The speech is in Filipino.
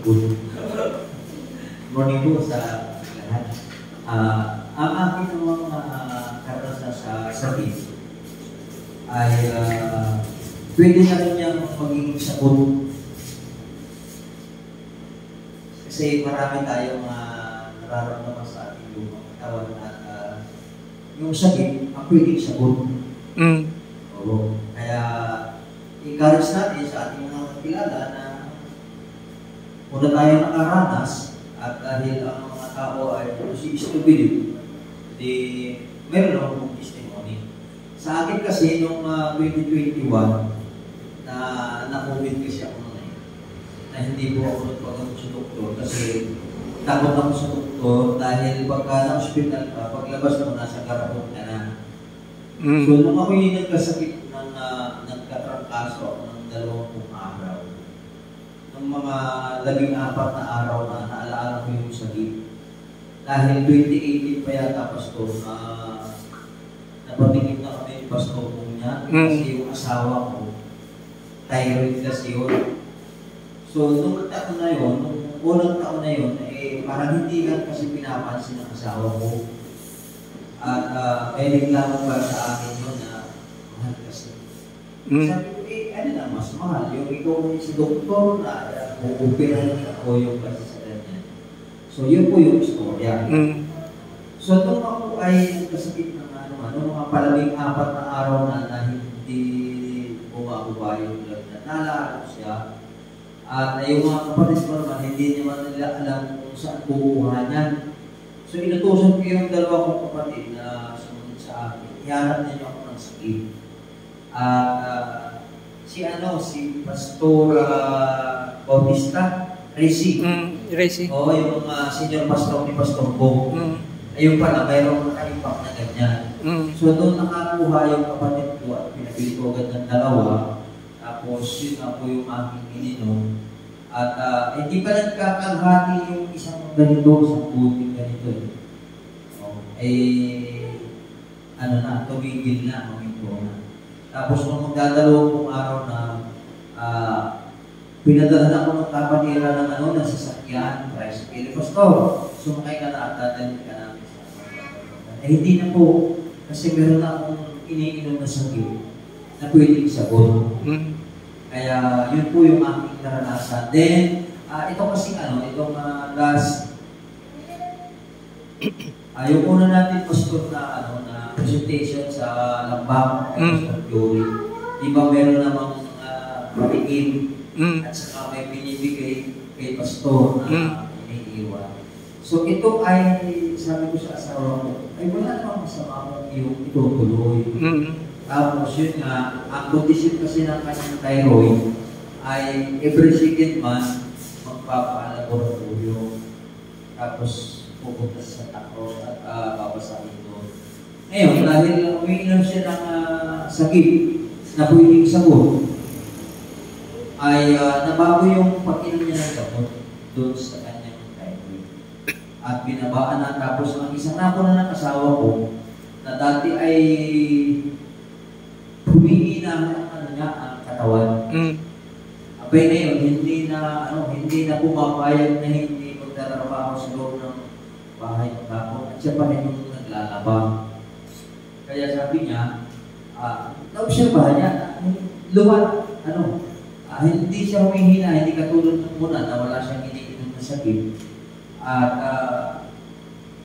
Good morning po sa lahat. Ang aking mga karanasan sa sakit ay pwede na rin niyang magiging sagot. Kasi marami tayong nararamdaman sa ating lumang katawan at yung sakit ang pwedeng sagot. Oo. Kaya encourage natin sa ating mga kilala na una tayo nakaranas at dahil ang mga tao ay choose to believe, di meron akong testimony. Sa akin kasi noong 2021 na na-COVID kasi ako noon na hindi po ako nagpagamot sa doktor kasi takot ako sa doktor dahil pagka na-hospital ka, paglabas mo nasa karapot ka na. So nung ako yung nagkasakit ng nagkatrangkaso ako ng 20 araw, ng mga 14 na araw na naalaala ko yung sakit. Dahil 2018 pa yata, Pastor, napatingin na kami yung Pastor kong niya kasi yung asawa ko, thyroid kasi yun. So, nung taon na yun, nung unang taon na yun, parang hindi lang kasi pinapansin ng asawa ko. At may reklamo pa sa akin yun na mahal kasi. Sabi ko, ano na mas mahal? Yung ikaw si doktor na upirahin ako yung kasi sa ganyan. So, yun po yung istorya. So, nung ako ay nagkasakit ng mga palabing 4 na araw na hindi bumakuha yung blood na naalala ko siya. At yung mga kapatid ko naman, hindi naman nila alam kung saan kukuha niyan. So, inutusan ko yung 2 kong kapatid na sumunod sa akin. Ihanap ninyo ako ng sakit. Si Pastor Bautista, Resi. Resi. Oo, yung senior pastor ni Pastor Bo. Ayun pala, mayroong naka-impact na ganyan. So doon nakakuha yung kapatid ko at pinabili ko agad ng 2. Tapos yun nga po yung aking ininom. At hindi pa nagkakalhati yung isang ganito, isang buting ganito. Tumigil na, maminto na. Tapos nung magdadalawang araw na pinadala ko ng kapanira ng na sasakyan, tricycle. Pastor, sumakay ka na at dadalhin ka namin sa hindi na po, kasi meron na akong iniinom na sakit na pwede isagot. Kaya yun po yung aking karanasan. Then, ito kasi itong last, yung una natin pastor na presentation sa Lambang, Pastor Joey. Di ba meron namang paliin at saka may binibigay kay pastor na iniiwan. So ito ay, sabi ko sa asawa ko, ay wala namang masama kung yung itutuloy. Tapos yun nga, ang condition kasi ng kanyang thyroid ay every second month magpapalaboratorio. Tapos pupunta sa takros at babasahin doon. Ngayon, dahil umiinom siya ng sakit na pwedeng sagot, ay nabago yung pag-inom niya ng gamot doon sa kanyang thyroid. At binabaan na, tapos ang isang napo na ng asawa ko, na dati ay humihina ang katawan. Abay ngayon, hindi na pumapayag na hindi magtatrabaho sa loob ng bahay ng tapo. At siya pa rin yung naglalaba. Kaya sabi niya, naobserbahan niya, hindi siya humihina, hindi katulad ng muna na wala siyang iniinom na sakit. At